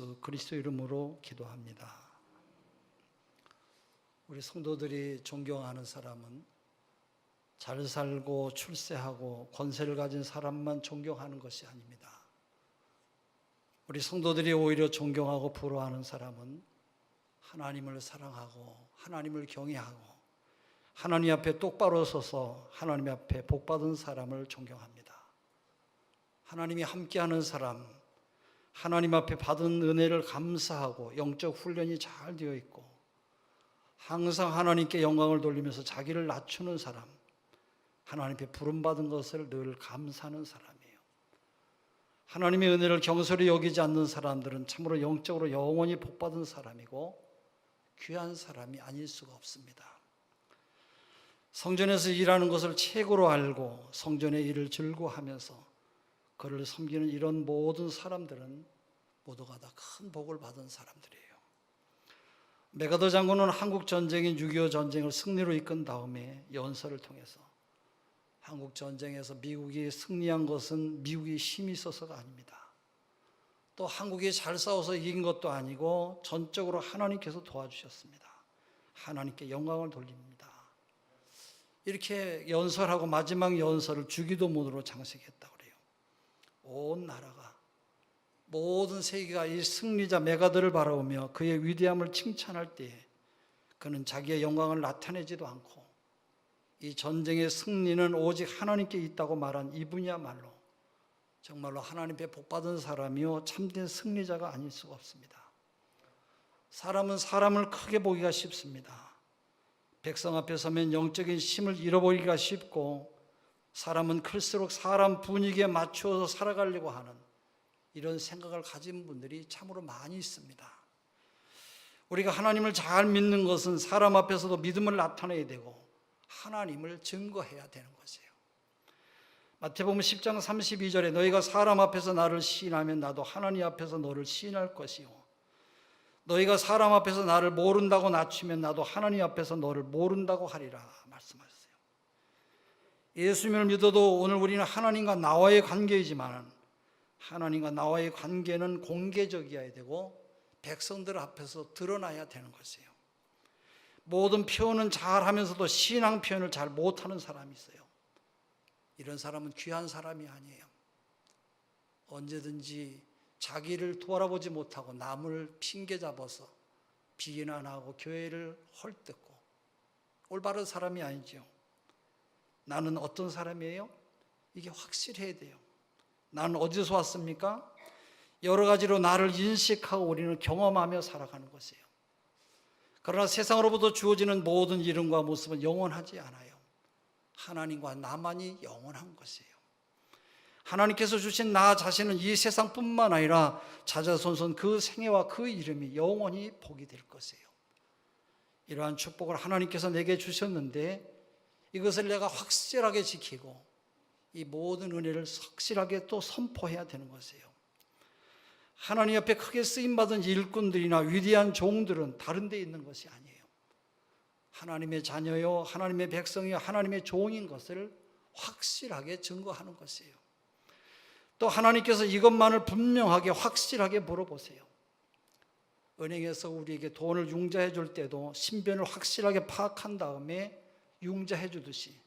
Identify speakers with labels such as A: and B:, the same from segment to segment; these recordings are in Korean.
A: 예수 그리스도 이름으로 기도합니다. 우리 성도들이 존경하는 사람은 잘 살고 출세하고 권세를 가진 사람만 존경하는 것이 아닙니다. 우리 성도들이 오히려 존경하고 부러워하는 사람은 하나님을 사랑하고 하나님을 경외하고 하나님 앞에 똑바로 서서 하나님 앞에 복받은 사람을 존경합니다. 하나님이 함께하는 사람, 하나님 앞에 받은 은혜를 감사하고 영적 훈련이 잘 되어 있고 항상 하나님께 영광을 돌리면서 자기를 낮추는 사람, 하나님께 부름받은 것을 늘 감사하는 사람이에요. 하나님의 은혜를 경솔히 여기지 않는 사람들은 참으로 영적으로 영원히 복받은 사람이고 귀한 사람이 아닐 수가 없습니다. 성전에서 일하는 것을 최고로 알고 성전의 일을 즐거워하면서 그를 섬기는 이런 모든 사람들은 모두가 다 큰 복을 받은 사람들이에요. 메가더 장군은 한국 전쟁인 6.25 전쟁을 승리로 이끈 다음에 연설을 통해서 한국 전쟁에서 미국이 승리한 것은 미국이 힘이 있어서가 아닙니다. 또 한국이 잘 싸워서 이긴 것도 아니고 전적으로 하나님께서 도와주셨습니다. 하나님께 영광을 돌립니다. 이렇게 연설하고 마지막 연설을 주기도문으로 장식했다고 그래요. 온 나라가, 모든 세계가 이 승리자 메가더를 바라보며 그의 위대함을 칭찬할 때에 그는 자기의 영광을 나타내지도 않고 이 전쟁의 승리는 오직 하나님께 있다고 말한 이분이야말로 정말로 하나님께 복받은 사람이요 참된 승리자가 아닐 수가 없습니다. 사람은 사람을 크게 보기가 쉽습니다. 백성 앞에 서면 영적인 힘을 잃어버리기가 쉽고 사람은 클수록 사람 분위기에 맞추어서 살아가려고 하는 이런 생각을 가진 분들이 참으로 많이 있습니다. 우리가 하나님을 잘 믿는 것은 사람 앞에서도 믿음을 나타내야 되고 하나님을 증거해야 되는 것이에요. 마태복음 10장 32절에 너희가 사람 앞에서 나를 시인하면 나도 하나님 앞에서 너를 시인할 것이요 너희가 사람 앞에서 나를 모른다고 낮추면 나도 하나님 앞에서 너를 모른다고 하리라 말씀하셨어요. 예수님을 믿어도 오늘 우리는 하나님과 나와의 관계이지만 하나님과 나와의 관계는 공개적이어야 되고 백성들 앞에서 드러나야 되는 것이에요. 모든 표현은 잘하면서도 신앙 표현을 잘 못하는 사람이 있어요. 이런 사람은 귀한 사람이 아니에요. 언제든지 자기를 돌아보지 못하고 남을 핑계 잡아서 비난하고 교회를 헐뜯고 올바른 사람이 아니죠. 나는 어떤 사람이에요? 이게 확실해야 돼요. 나는 어디서 왔습니까? 여러 가지로 나를 인식하고 우리는 경험하며 살아가는 것이에요. 그러나 세상으로부터 주어지는 모든 이름과 모습은 영원하지 않아요. 하나님과 나만이 영원한 것이에요. 하나님께서 주신 나 자신은 이 세상뿐만 아니라 자자손손 그 생애와 그 이름이 영원히 복이 될 것이에요. 이러한 축복을 하나님께서 내게 주셨는데 이것을 내가 확실하게 지키고 이 모든 은혜를 확실하게 또 선포해야 되는 것이에요. 하나님 앞에 크게 쓰임받은 일꾼들이나 위대한 종들은 다른 데 있는 것이 아니에요. 하나님의 자녀요, 하나님의 백성이요, 하나님의 종인 것을 확실하게 증거하는 것이에요. 또 하나님께서 이것만을 분명하게 확실하게 물어보세요. 은행에서 우리에게 돈을 융자해 줄 때도 신변을 확실하게 파악한 다음에 융자해 주듯이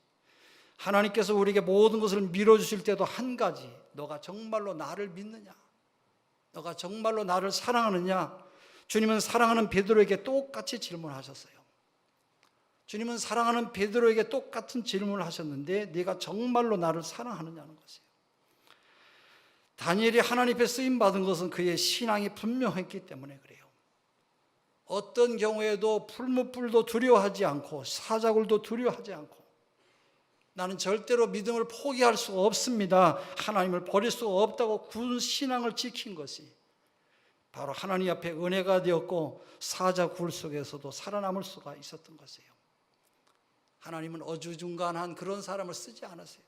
A: 하나님께서 우리에게 모든 것을 밀어주실 때도 한 가지, 너가 정말로 나를 믿느냐? 너가 정말로 나를 사랑하느냐? 주님은 사랑하는 베드로에게 똑같이 질문하셨어요. 주님은 사랑하는 베드로에게 똑같은 질문을 하셨는데 네가 정말로 나를 사랑하느냐는 것이에요. 다니엘이 하나님 앞에 쓰임받은 것은 그의 신앙이 분명했기 때문에 그래요. 어떤 경우에도 풀무불도 두려워하지 않고 사자굴도 두려워하지 않고 나는 절대로 믿음을 포기할 수가 없습니다. 하나님을 버릴 수가 없다고 굳은 신앙을 지킨 것이 바로 하나님 앞에 은혜가 되었고 사자굴 속에서도 살아남을 수가 있었던 것이에요. 하나님은 어주중간한 그런 사람을 쓰지 않으세요.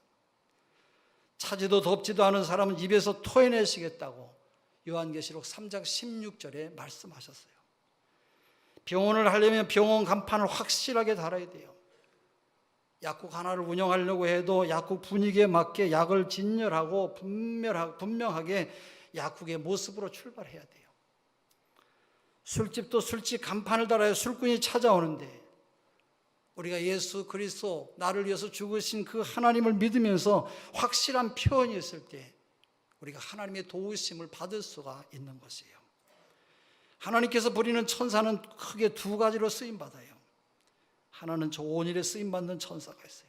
A: 차지도 덥지도 않은 사람은 입에서 토해내시겠다고 요한계시록 3장 16절에 말씀하셨어요. 병원을 하려면 병원 간판을 확실하게 달아야 돼요. 약국 하나를 운영하려고 해도 약국 분위기에 맞게 약을 진열하고 분명하게 약국의 모습으로 출발해야 돼요. 술집도 술집 간판을 달아야 술꾼이 찾아오는데 우리가 예수 그리스도 나를 위해서 죽으신 그 하나님을 믿으면서 확실한 표현이 있을 때 우리가 하나님의 도우심을 받을 수가 있는 것이에요. 하나님께서 부리는 천사는 크게 두 가지로 쓰임받아요. 하나는 좋은 일에 쓰임받는 천사가 있어요.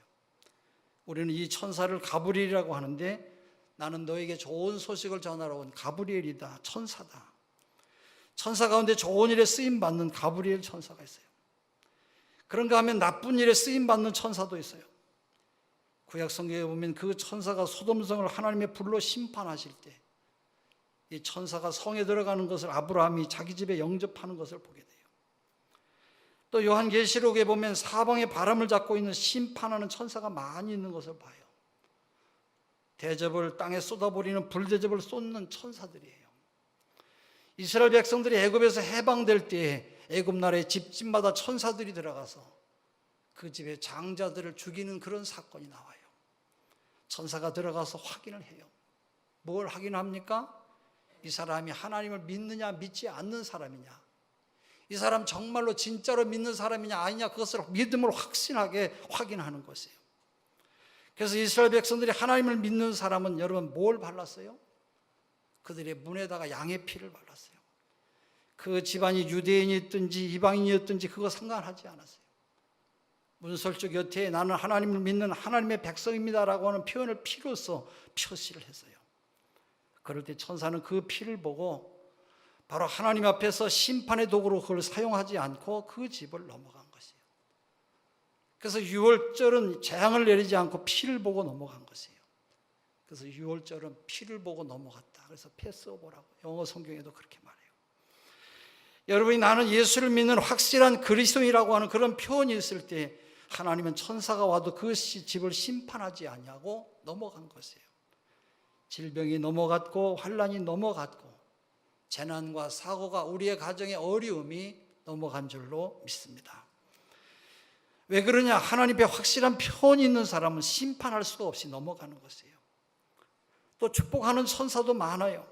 A: 우리는 이 천사를 가브리엘이라고 하는데 나는 너에게 좋은 소식을 전하러 온 가브리엘이다. 천사다. 천사 가운데 좋은 일에 쓰임받는 가브리엘 천사가 있어요. 그런가 하면 나쁜 일에 쓰임받는 천사도 있어요. 구약 성경에 보면 그 천사가 소돔성을 하나님의 불로 심판하실 때 이 천사가 성에 들어가는 것을 아브라함이 자기 집에 영접하는 것을 보게 돼요. 또 요한계시록에 보면 사방에 바람을 잡고 있는 심판하는 천사가 많이 있는 것을 봐요. 대접을 땅에 쏟아버리는 불대접을 쏟는 천사들이에요. 이스라엘 백성들이 애굽에서 해방될 때에 애굽 나라의 집집마다 천사들이 들어가서 그 집의 장자들을 죽이는 그런 사건이 나와요. 천사가 들어가서 확인을 해요. 뭘 확인합니까? 이 사람이 하나님을 믿느냐 믿지 않는 사람이냐, 이 사람 정말로 진짜로 믿는 사람이냐 아니냐, 그것을 믿음을 확신하게 확인하는 것이에요. 그래서 이스라엘 백성들이 하나님을 믿는 사람은 여러분 뭘 발랐어요? 그들의 문에다가 양의 피를 발랐어요. 그 집안이 유대인이었든지 이방인이었든지 그거 상관하지 않았어요. 문설주 곁에 나는 하나님을 믿는 하나님의 백성입니다라고 하는 표현을 피로써 표시를 했어요. 그럴 때 천사는 그 피를 보고 바로 하나님 앞에서 심판의 도구로 그걸 사용하지 않고 그 집을 넘어간 것이에요. 그래서 유월절은 재앙을 내리지 않고 피를 보고 넘어간 것이에요. 그래서 유월절은 피를 보고 넘어갔다. 그래서 패스오버라고 영어 성경에도 그렇게 말해요. 여러분이 나는 예수를 믿는 확실한 그리스도인이라고 하는 그런 표현이 있을 때 하나님은 천사가 와도 그 집을 심판하지 않냐고 넘어간 것이에요. 질병이 넘어갔고 환난이 넘어갔고 재난과 사고가 우리의 가정의 어려움이 넘어간 줄로 믿습니다. 왜 그러냐? 하나님의 확실한 표현이 있는 사람은 심판할 수가 없이 넘어가는 것이에요. 또 축복하는 천사도 많아요.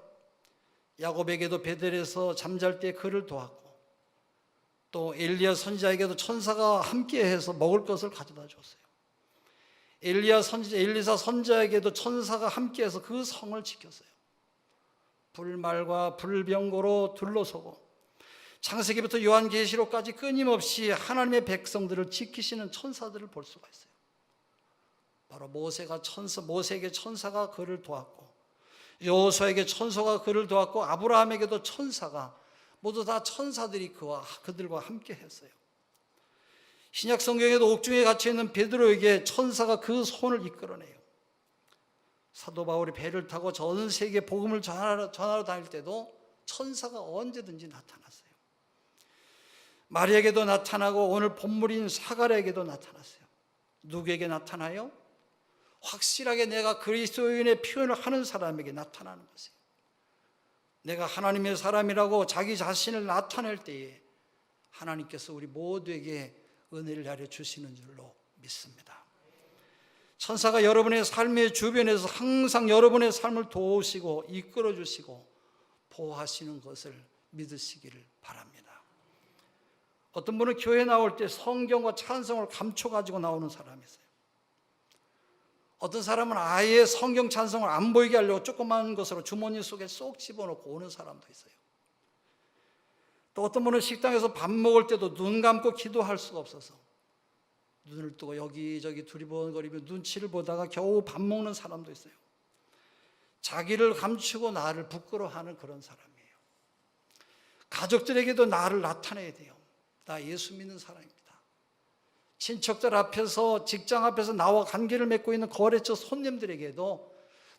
A: 야곱에게도 베델에서 잠잘 때 그를 도왔고 또 엘리야 선지자에게도 천사가 함께해서 먹을 것을 가져다 줬어요. 엘리사 선지자에게도 천사가 함께해서 그 성을 지켰어요. 불말과 불병거로 둘러서고 창세기부터 요한계시록까지 끊임없이 하나님의 백성들을 지키시는 천사들을 볼 수가 있어요. 바로 모세에게 천사가 그를 도왔고 여호수아에게 천사가 그를 도왔고 아브라함에게도 천사가 모두 다 천사들이 그들과 함께 했어요. 신약 성경에도 옥중에 갇혀있는 베드로에게 천사가 그 손을 이끌어내요. 사도 바울이 배를 타고 전 세계 복음을 전하러 다닐 때도 천사가 언제든지 나타났어요. 마리아에게도 나타나고 오늘 본물인 사가랴에게도 나타났어요. 누구에게 나타나요? 확실하게 내가 그리스도인의 표현을 하는 사람에게 나타나는 것이에요. 내가 하나님의 사람이라고 자기 자신을 나타낼 때에 하나님께서 우리 모두에게 은혜를 내려 주시는 줄로 믿습니다. 천사가 여러분의 삶의 주변에서 항상 여러분의 삶을 도우시고 이끌어 주시고 보호하시는 것을 믿으시기를 바랍니다. 어떤 분은 교회 나올 때 성경과 찬송을 감춰 가지고 나오는 사람이 있어요. 어떤 사람은 아예 성경 찬송을 안 보이게 하려고 조그마한 것으로 주머니 속에 쏙 집어넣고 오는 사람도 있어요. 또 어떤 분은 식당에서 밥 먹을 때도 눈 감고 기도할 수가 없어서 눈을 뜨고 여기저기 두리번거리며 눈치를 보다가 겨우 밥 먹는 사람도 있어요. 자기를 감추고 나를 부끄러워하는 그런 사람이에요. 가족들에게도 나를 나타내야 돼요. 나 예수 믿는 사람입니다. 친척들 앞에서, 직장 앞에서 나와 관계를 맺고 있는 거래처 손님들에게도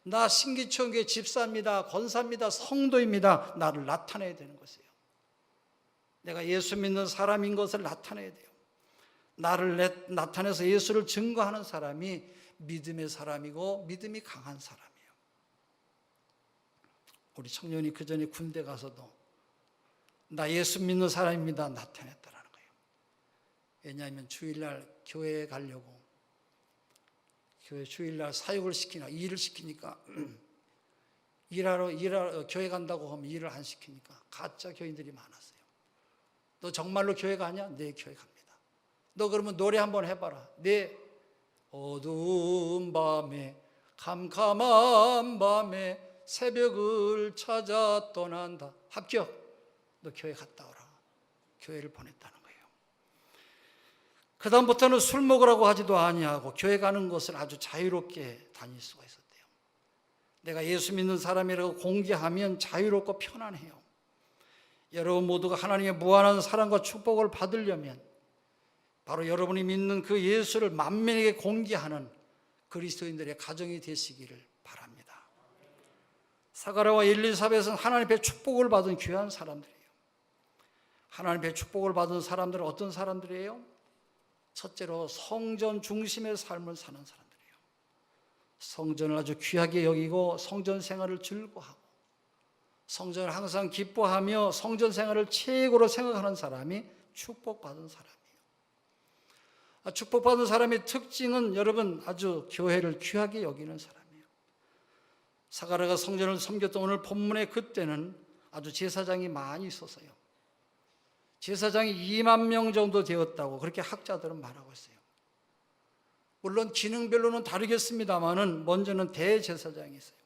A: 나 신기초교회 집사입니다, 권사입니다, 성도입니다, 나를 나타내야 되는 것이에요. 내가 예수 믿는 사람인 것을 나타내야 돼요. 나를 나타내서 예수를 증거하는 사람이 믿음의 사람이고 믿음이 강한 사람이에요. 우리 청년이 그 전에 군대 가서도 나 예수 믿는 사람입니다 나타냈다라는 거예요. 왜냐하면 주일날 교회에 가려고, 교회 주일날 사역을 시키나 일을 시키니까 일하러 교회 간다고 하면 일을 안 시키니까 가짜 교인들이 많았어요. 너 정말로 교회 가냐? 네, 교회 갑니다. 너 그러면 노래 한번 해봐라. 네, 어두운 밤에 캄캄한 밤에 새벽을 찾아 떠난다. 합격. 너 교회 갔다 오라. 교회를 보냈다는 거예요. 그 다음부터는 술 먹으라고 하지도 아니하고 교회 가는 것을 아주 자유롭게 다닐 수가 있었대요. 내가 예수 믿는 사람이라고 공개하면 자유롭고 편안해요. 여러분 모두가 하나님의 무한한 사랑과 축복을 받으려면 바로 여러분이 믿는 그 예수를 만민에게 공개하는 그리스도인들의 가정이 되시기를 바랍니다. 사가랴와 엘리사벳은 하나님 앞에 축복을 받은 귀한 사람들이에요. 하나님 앞에 축복을 받은 사람들은 어떤 사람들이에요? 첫째로 성전 중심의 삶을 사는 사람들이에요. 성전을 아주 귀하게 여기고 성전 생활을 즐거워하고 성전을 항상 기뻐하며 성전 생활을 최고로 생각하는 사람이 축복받은 사람이에요. 축복받은 사람의 특징은 여러분 아주 교회를 귀하게 여기는 사람이에요. 사가랴가 성전을 섬겼던 오늘 본문의 그때는 아주 제사장이 많이 있었어요. 제사장이 2만 명 정도 되었다고 그렇게 학자들은 말하고 있어요. 물론 기능별로는 다르겠습니다만은 먼저는 대제사장이 있어요.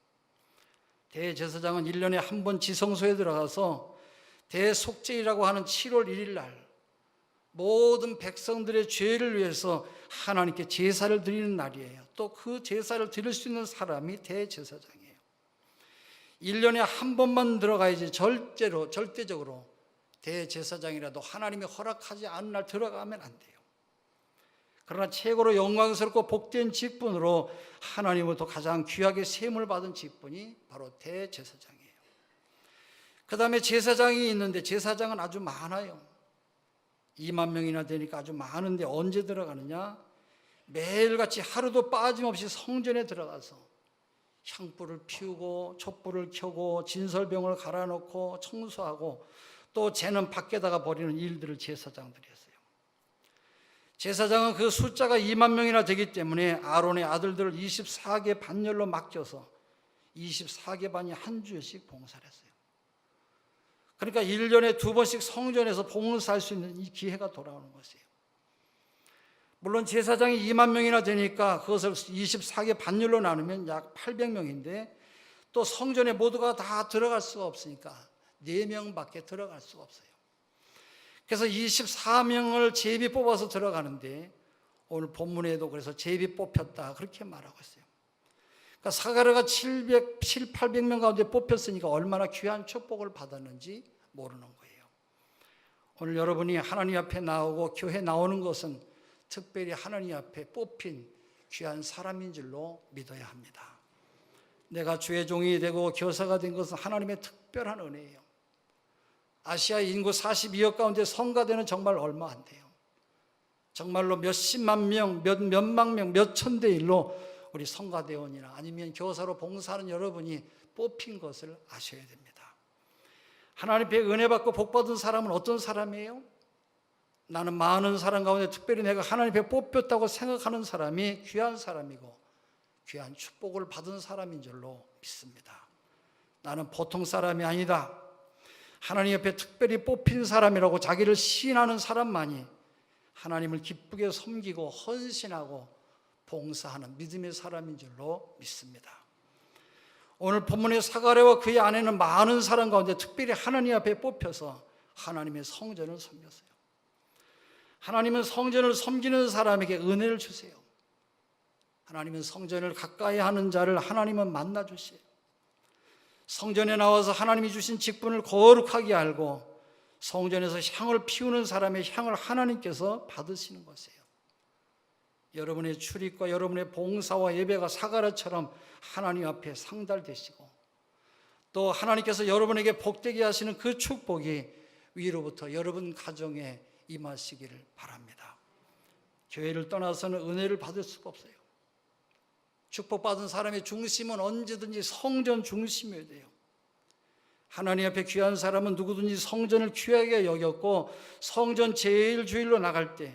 A: 대제사장은 1년에 한 번 지성소에 들어가서 대속죄일이라고 하는 7월 1일 날 모든 백성들의 죄를 위해서 하나님께 제사를 드리는 날이에요. 또 그 제사를 드릴 수 있는 사람이 대제사장이에요. 1년에 한 번만 들어가야지 절대적으로 대제사장이라도 하나님이 허락하지 않은 날 들어가면 안 돼요. 그러나 최고로 영광스럽고 복된 직분으로 하나님으로부터 가장 귀하게 세움을 받은 직분이 바로 대제사장이에요. 그 다음에 제사장이 있는데 제사장은 아주 많아요. 2만 명이나 되니까 아주 많은데 언제 들어가느냐? 매일같이 하루도 빠짐없이 성전에 들어가서 향불을 피우고 촛불을 켜고 진설병을 갈아놓고 청소하고 또 쟤는 밖에다가 버리는 일들을 제사장들이 했어요. 제사장은 그 숫자가 2만 명이나 되기 때문에 아론의 아들들을 24개 반열로 맡겨서 24개 반이 한 주일씩 봉사를 했어요. 그러니까 1년에 2번씩 성전에서 봉사할 수 있는 이 기회가 돌아오는 것이에요. 물론 제사장이 2만 명이나 되니까 그것을 24개 반열로 나누면 약 800명인데 또 성전에 모두가 다 들어갈 수가 없으니까 4명밖에 들어갈 수가 없어요. 그래서 24명을 제비 뽑아서 들어가는데 오늘 본문에도 그래서 제비 뽑혔다 그렇게 말하고 있어요. 그러니까 사가랴가 800명 가운데 뽑혔으니까 얼마나 귀한 축복을 받았는지 모르는 거예요. 오늘 여러분이 하나님 앞에 나오고 교회 나오는 것은 특별히 하나님 앞에 뽑힌 귀한 사람인 줄로 믿어야 합니다. 내가 주의 종이 되고 교사가 된 것은 하나님의 특별한 은혜예요. 아시아 인구 42억 가운데 성가대는 정말 얼마 안 돼요. 정말로 몇십만 명, 몇만 명, 몇천 대 일로 우리 성가대원이나 아니면 교사로 봉사하는 여러분이 뽑힌 것을 아셔야 됩니다. 하나님께 은혜 받고 복 받은 사람은 어떤 사람이에요? 나는 많은 사람 가운데 특별히 내가 하나님께 뽑혔다고 생각하는 사람이 귀한 사람이고 귀한 축복을 받은 사람인 줄로 믿습니다. 나는 보통 사람이 아니다. 하나님 옆에 특별히 뽑힌 사람이라고 자기를 시인하는 사람만이 하나님을 기쁘게 섬기고 헌신하고 봉사하는 믿음의 사람인 줄로 믿습니다. 오늘 본문의 사가랴와 그의 아내는 많은 사람 가운데 특별히 하나님 앞에 뽑혀서 하나님의 성전을 섬겼어요. 하나님은 성전을 섬기는 사람에게 은혜를 주세요. 하나님은 성전을 가까이 하는 자를 하나님은 만나 주세요. 성전에 나와서 하나님이 주신 직분을 거룩하게 알고 성전에서 향을 피우는 사람의 향을 하나님께서 받으시는 것이에요. 여러분의 출입과 여러분의 봉사와 예배가 사가랴처럼 하나님 앞에 상달되시고 또 하나님께서 여러분에게 복되게 하시는 그 축복이 위로부터 여러분 가정에 임하시기를 바랍니다. 교회를 떠나서는 은혜를 받을 수가 없어요. 축복받은 사람의 중심은 언제든지 성전 중심이어야 돼요. 하나님 앞에 귀한 사람은 누구든지 성전을 귀하게 여겼고 성전 제일 주일로 나갈 때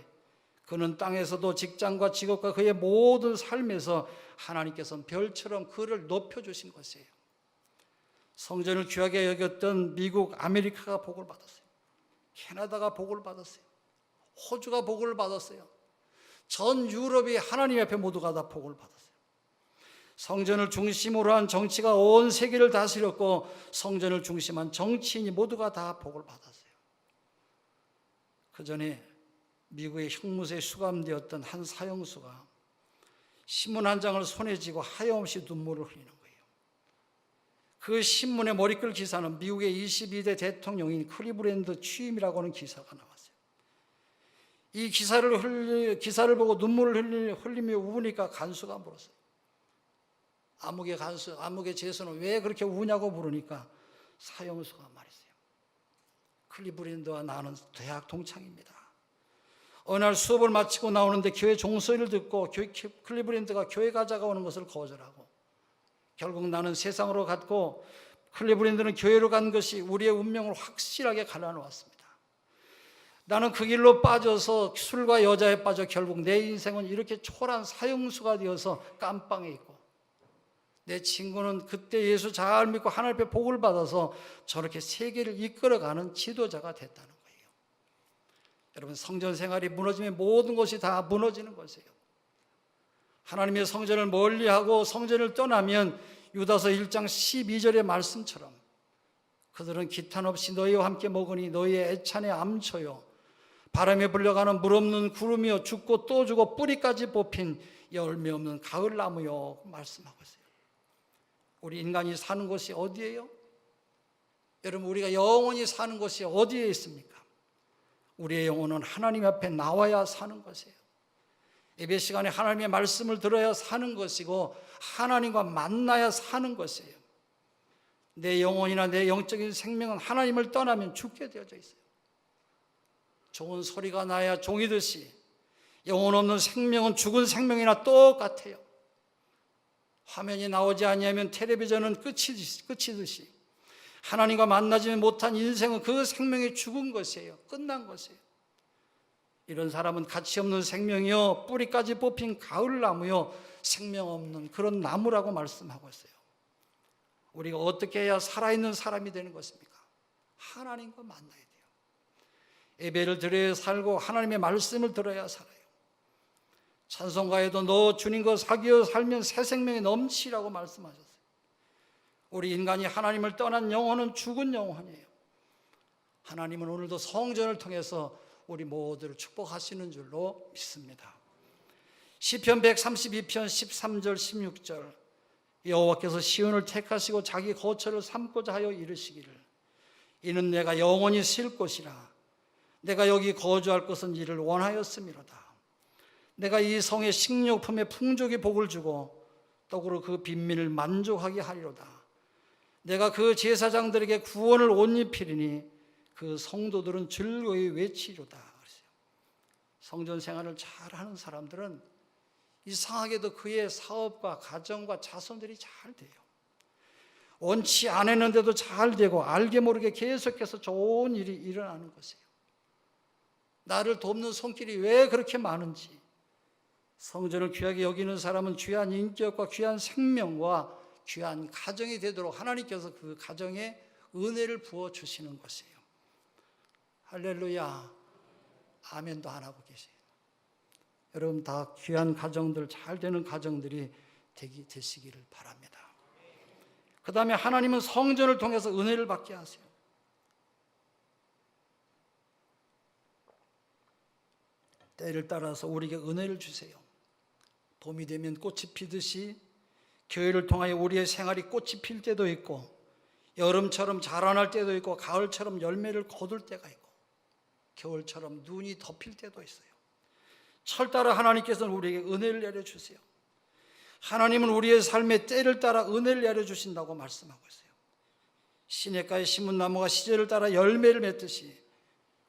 A: 그는 땅에서도 직장과 직업과 그의 모든 삶에서 하나님께서는 별처럼 그를 높여주신 것이에요. 성전을 귀하게 여겼던 미국, 아메리카가 복을 받았어요. 캐나다가 복을 받았어요. 호주가 복을 받았어요. 전 유럽이 하나님 앞에 모두가 다 복을 받았어요. 성전을 중심으로 한 정치가 온 세계를 다스렸고 성전을 중심한 정치인이 모두가 다 복을 받았어요. 그 전에 미국의 형무소에 수감되었던 한 사형수가 신문 한 장을 손에 쥐고 하염없이 눈물을 흘리는 거예요. 그 신문의 머리글 기사는 미국의 22대 대통령인 클리브랜드 취임이라고 하는 기사가 나왔어요. 이 기사를 보고 눈물을 흘리며 우니까 간수가 물었어요. 암흑의 제수는 왜 그렇게 우냐고 물으니까 사형수가 말했어요. 클리브랜드와 나는 대학 동창입니다. 어느 날 수업을 마치고 나오는데 교회 종소리를 듣고 클리브랜드가 교회 가자고 하는 것을 거절하고 결국 나는 세상으로 갔고 클리브랜드는 교회로 간 것이 우리의 운명을 확실하게 갈라놓았습니다. 나는 그 길로 빠져서 술과 여자에 빠져 결국 내 인생은 이렇게 초라한 사형수가 되어서 깜빵에 있고 내 친구는 그때 예수 잘 믿고 하나님 앞에 복을 받아서 저렇게 세계를 이끌어가는 지도자가 됐다는 거예요. 여러분, 성전 생활이 무너지면 모든 것이 다 무너지는 것이에요. 하나님의 성전을 멀리하고 성전을 떠나면 유다서 1장 12절의 말씀처럼 그들은 기탄 없이 너희와 함께 먹으니 너희의 애찬에 암초요 바람에 불려가는 물 없는 구름이요 죽고 또 죽어 뿌리까지 뽑힌 열매 없는 가을나무요 말씀하고 있어요. 우리 인간이 사는 곳이 어디예요? 여러분, 우리가 영원히 사는 곳이 어디에 있습니까? 우리의 영혼은 하나님 앞에 나와야 사는 것이에요. 예배 시간에 하나님의 말씀을 들어야 사는 것이고 하나님과 만나야 사는 것이에요. 내 영혼이나 내 영적인 생명은 하나님을 떠나면 죽게 되어져 있어요. 좋은 소리가 나야 종이듯이 영혼 없는 생명은 죽은 생명이나 똑같아요. 화면이 나오지 아니하면 텔레비전은 끝이듯이 하나님과 만나지 못한 인생은 그 생명이 죽은 것이에요. 끝난 것이에요. 이런 사람은 가치 없는 생명이요 뿌리까지 뽑힌 가을나무요 생명 없는 그런 나무라고 말씀하고 있어요. 우리가 어떻게 해야 살아있는 사람이 되는 것입니까? 하나님과 만나야 돼요. 예배를 드려야 살고 하나님의 말씀을 들어야 살아요. 찬송가에도 너 주님과 사귀어 살면 새 생명이 넘치라고 말씀하셨어요. 우리 인간이 하나님을 떠난 영혼은 죽은 영혼이에요. 하나님은 오늘도 성전을 통해서 우리 모두를 축복하시는 줄로 믿습니다. 시편 132편 13절 16절 여호와께서 시온을 택하시고 자기 거처를 삼고자 하여 이르시기를 이는 내가 영원히 쉴 곳이라 내가 여기 거주할 것은 이를 원하였음이로다. 내가 이 성의 식료품에 풍족히 복을 주고 떡으로 그 빈민을 만족하게 하리로다. 내가 그 제사장들에게 구원을 옷 입히리니 그 성도들은 즐거이 외치리로다. 성전 생활을 잘하는 사람들은 이상하게도 그의 사업과 가정과 자손들이 잘 돼요. 원치 않았는데도 잘 되고 알게 모르게 계속해서 좋은 일이 일어나는 것이에요. 나를 돕는 손길이 왜 그렇게 많은지, 성전을 귀하게 여기는 사람은 귀한 인격과 귀한 생명과 귀한 가정이 되도록 하나님께서 그 가정에 은혜를 부어주시는 것이에요. 할렐루야. 아멘도 안 하고 계세요. 여러분 다 귀한 가정들, 잘 되는 가정들이 되시기를 바랍니다. 그 다음에 하나님은 성전을 통해서 은혜를 받게 하세요. 때를 따라서 우리에게 은혜를 주세요. 봄이 되면 꽃이 피듯이 교회를 통하여 우리의 생활이 꽃이 필 때도 있고 여름처럼 자라날 때도 있고 가을처럼 열매를 거둘 때가 있고 겨울처럼 눈이 덮일 때도 있어요. 철 따라 하나님께서는 우리에게 은혜를 내려주세요. 하나님은 우리의 삶의 때를 따라 은혜를 내려주신다고 말씀하고 있어요. 시냇가에 심은 나무가 시절을 따라 열매를 맺듯이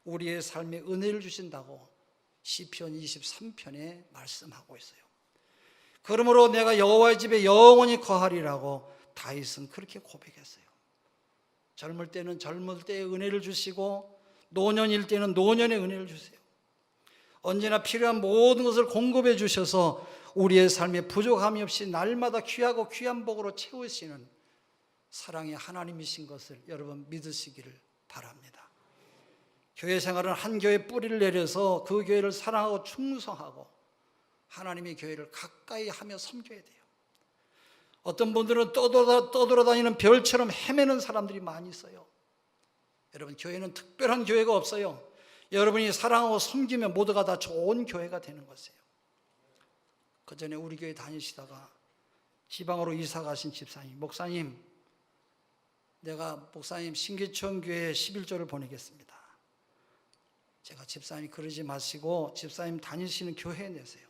A: 우리의 삶에 은혜를 주신다고 시편 23편에 말씀하고 있어요. 그러므로 내가 여호와의 집에 영원히 거하리라고 다윗은 그렇게 고백했어요. 젊을 때는 젊을 때의 은혜를 주시고 노년일 때는 노년의 은혜를 주세요. 언제나 필요한 모든 것을 공급해 주셔서 우리의 삶에 부족함이 없이 날마다 귀하고 귀한 복으로 채우시는 사랑의 하나님이신 것을 여러분 믿으시기를 바랍니다. 교회 생활은 한 교회에 뿌리를 내려서 그 교회를 사랑하고 충성하고 하나님의 교회를 가까이 하며 섬겨야 돼요. 어떤 분들은 떠돌아다니는 별처럼 헤매는 사람들이 많이 있어요. 여러분, 교회는 특별한 교회가 없어요. 여러분이 사랑하고 섬기면 모두가 다 좋은 교회가 되는 것이에요. 그 전에 우리 교회 다니시다가 지방으로 이사 가신 집사님, 목사님, 내가 목사님 신기천 교회에 11조를 보내겠습니다. 제가 집사님이 그러지 마시고 집사님 다니시는 교회에 내세요.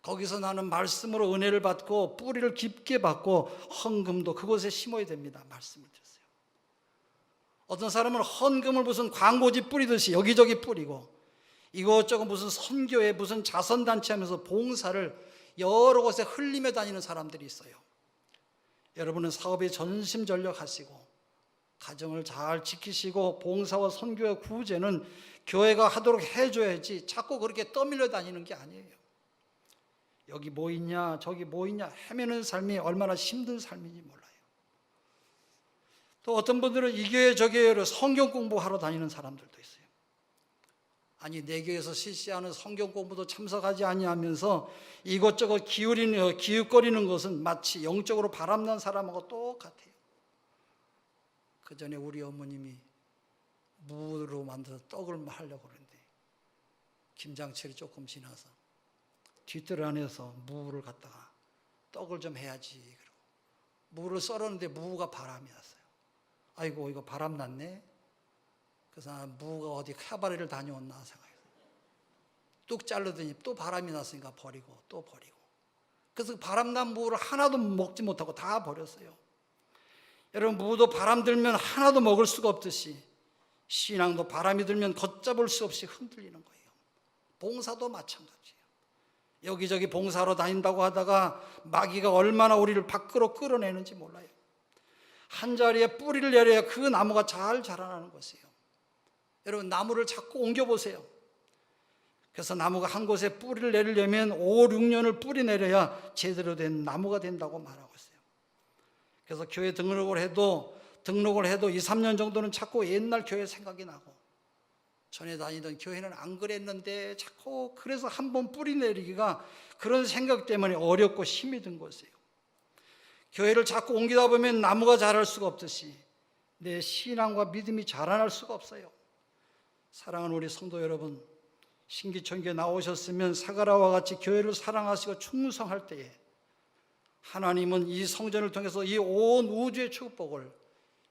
A: 거기서 나는 말씀으로 은혜를 받고 뿌리를 깊게 받고 헌금도 그곳에 심어야 됩니다. 말씀을 드렸어요. 어떤 사람은 헌금을 무슨 광고지 뿌리듯이 여기저기 뿌리고 이것저것 무슨 선교회 무슨 자선단체 하면서 봉사를 여러 곳에 흘리며 다니는 사람들이 있어요. 여러분은 사업에 전심전력하시고 가정을 잘 지키시고 봉사와 선교와 구제는 교회가 하도록 해줘야지 자꾸 그렇게 떠밀려 다니는 게 아니에요. 여기 뭐 있냐 저기 뭐 있냐 헤매는 삶이 얼마나 힘든 삶인지 몰라요. 또 어떤 분들은 이 교회 저 교회로 성경 공부하러 다니는 사람들도 있어요. 아니 내 교회에서 실시하는 성경 공부도 참석하지 아니하면서 이것저것 기웃거리는 것은 마치 영적으로 바람난 사람하고 똑같아요. 그 전에 우리 어머님이 무로 만들어서 떡을 하려고 그러는데 김장철이 조금 지나서 뒷뜰 안에서 무를 갖다가 떡을 좀 해야지 그러고 무를 썰었는데 무가 바람이 났어요. 아이고 이거 바람 났네. 그래서 무가 어디 카바레를 다녀왔나 생각해서 뚝 자르더니 또 바람이 났으니까 버리고 또 버리고 그래서 바람난 무를 하나도 먹지 못하고 다 버렸어요. 여러분, 무도 바람 들면 하나도 먹을 수가 없듯이 신앙도 바람이 들면 걷잡을 수 없이 흔들리는 거예요. 봉사도 마찬가지예요. 여기저기 봉사로 다닌다고 하다가 마귀가 얼마나 우리를 밖으로 끌어내는지 몰라요. 한 자리에 뿌리를 내려야 그 나무가 잘 자라나는 것이에요. 여러분, 나무를 자꾸 옮겨보세요. 그래서 나무가 한 곳에 뿌리를 내리려면 5, 6년을 뿌리 내려야 제대로 된 나무가 된다고 말하고 있어요. 그래서 교회 등록을 해도 2, 3년 정도는 자꾸 옛날 교회 생각이 나고 전에 다니던 교회는 안 그랬는데 자꾸 그래서 한번 뿌리 내리기가 그런 생각 때문에 어렵고 힘이 든 것이에요. 교회를 자꾸 옮기다 보면 나무가 자랄 수가 없듯이 내 신앙과 믿음이 자라날 수가 없어요. 사랑하는 우리 성도 여러분, 신기천교에 나오셨으면 사가라와 같이 교회를 사랑하시고 충성할 때에 하나님은 이 성전을 통해서 이 온 우주의 축복을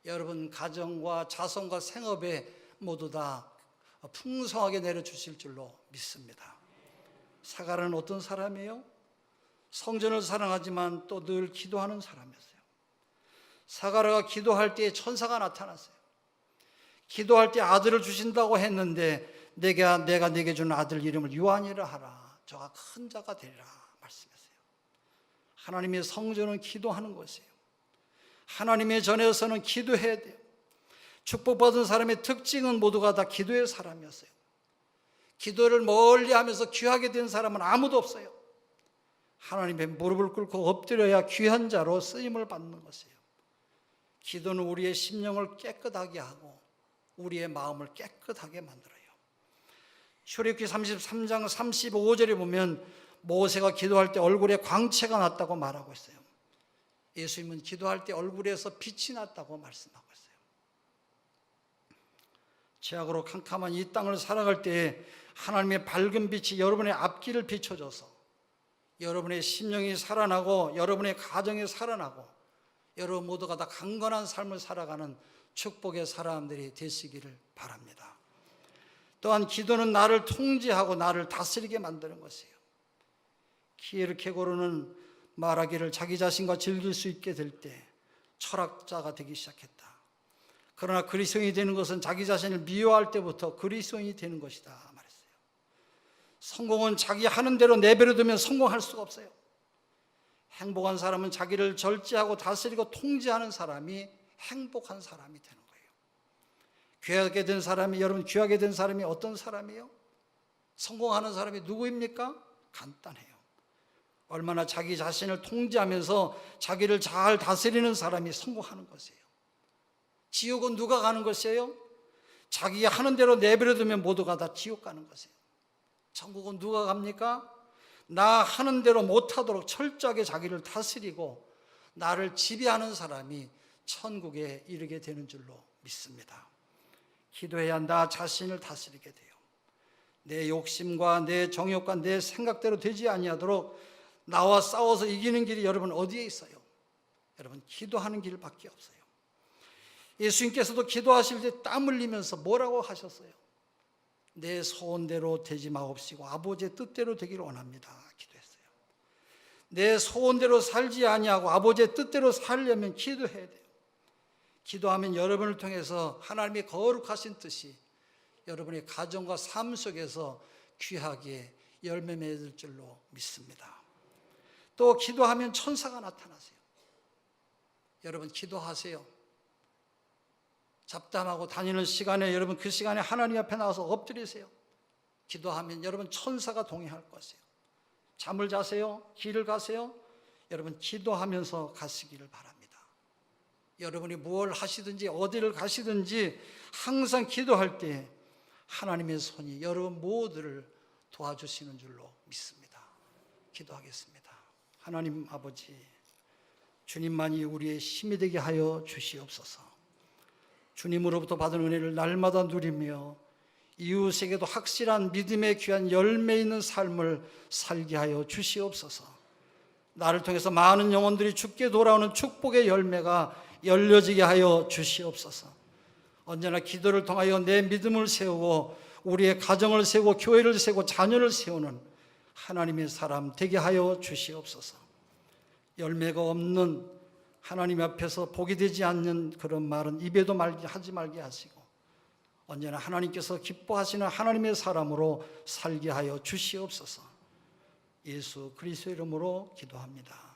A: 여러분 가정과 자손과 생업에 모두 다 풍성하게 내려주실 줄로 믿습니다. 사가라는 어떤 사람이에요? 성전을 사랑하지만 또 늘 기도하는 사람이었어요. 사가라가 기도할 때에 천사가 나타났어요. 기도할 때 아들을 주신다고 했는데 내가 네게 준 아들 이름을 요한이라 하라. 저가 큰 자가 되리라 말씀했어요. 하나님의 성전은 기도하는 것이에요. 하나님의 전에서는 기도해야 돼요. 축복받은 사람의 특징은 모두가 다 기도의 사람이었어요. 기도를 멀리 하면서 귀하게 된 사람은 아무도 없어요. 하나님의 무릎을 꿇고 엎드려야 귀한 자로 쓰임을 받는 것이에요. 기도는 우리의 심령을 깨끗하게 하고 우리의 마음을 깨끗하게 만들어요. 출애굽기 33장 35절에 보면 모세가 기도할 때 얼굴에 광채가 났다고 말하고 있어요. 예수님은 기도할 때 얼굴에서 빛이 났다고 말씀하고 있어요. 죄악으로 캄캄한 이 땅을 살아갈 때에 하나님의 밝은 빛이 여러분의 앞길을 비춰줘서 여러분의 심령이 살아나고 여러분의 가정이 살아나고 여러분 모두가 다 강건한 삶을 살아가는 축복의 사람들이 되시기를 바랍니다. 또한 기도는 나를 통제하고 나를 다스리게 만드는 것이에요. 키에르케고르는 말하기를 자기 자신과 즐길 수 있게 될 때 철학자가 되기 시작했다. 그러나 그리스도인이 되는 것은 자기 자신을 미워할 때부터 그리스도인이 되는 것이다 말했어요. 성공은 자기 하는 대로 내버려 두면 성공할 수가 없어요. 행복한 사람은 자기를 절제하고 다스리고 통제하는 사람이 행복한 사람이 되는 거예요. 귀하게 된 사람이, 여러분 귀하게 된 사람이 어떤 사람이에요? 성공하는 사람이 누구입니까? 간단해요. 얼마나 자기 자신을 통제하면서 자기를 잘 다스리는 사람이 성공하는 것이에요. 지옥은 누가 가는 것이에요? 자기가 하는 대로 내버려두면 모두가 다 지옥 가는 것이에요. 천국은 누가 갑니까? 나 하는 대로 못하도록 철저하게 자기를 다스리고 나를 지배하는 사람이 천국에 이르게 되는 줄로 믿습니다. 기도해야 나 자신을 다스리게 돼요. 내 욕심과 내 정욕과 내 생각대로 되지 아니하도록 나와 싸워서 이기는 길이 여러분 어디에 있어요? 여러분 기도하는 길밖에 없어요. 예수님께서도 기도하실 때 땀 흘리면서 뭐라고 하셨어요? 내 소원대로 되지 마옵시고 아버지의 뜻대로 되기를 원합니다 기도했어요. 내 소원대로 살지 아니하고 아버지의 뜻대로 살려면 기도해야 돼요. 기도하면 여러분을 통해서 하나님의 거룩하신 뜻이 여러분의 가정과 삶 속에서 귀하게 열매 맺을 줄로 믿습니다. 또 기도하면 천사가 나타나세요. 여러분 기도하세요. 잡담하고 다니는 시간에 여러분 그 시간에 하나님 앞에 나와서 엎드리세요. 기도하면 여러분 천사가 동행할 것이에요. 잠을 자세요? 길을 가세요? 여러분 기도하면서 가시기를 바랍니다. 여러분이 무엇을 하시든지 어디를 가시든지 항상 기도할 때 하나님의 손이 여러분 모두를 도와주시는 줄로 믿습니다. 기도하겠습니다. 하나님 아버지, 주님만이 우리의 힘이 되게 하여 주시옵소서. 주님으로부터 받은 은혜를 날마다 누리며 이웃에게도 확실한 믿음의 귀한 열매 있는 삶을 살게 하여 주시옵소서. 나를 통해서 많은 영혼들이 주께 돌아오는 축복의 열매가 열려지게 하여 주시옵소서. 언제나 기도를 통하여 내 믿음을 세우고 우리의 가정을 세우고 교회를 세우고 자녀를 세우는 하나님의 사람 되게 하여 주시옵소서. 열매가 없는 하나님 앞에서 복이 되지 않는 그런 말은 입에도 하지 말게 하시고 언제나 하나님께서 기뻐하시는 하나님의 사람으로 살게 하여 주시옵소서. 예수 그리스도의 이름으로 기도합니다.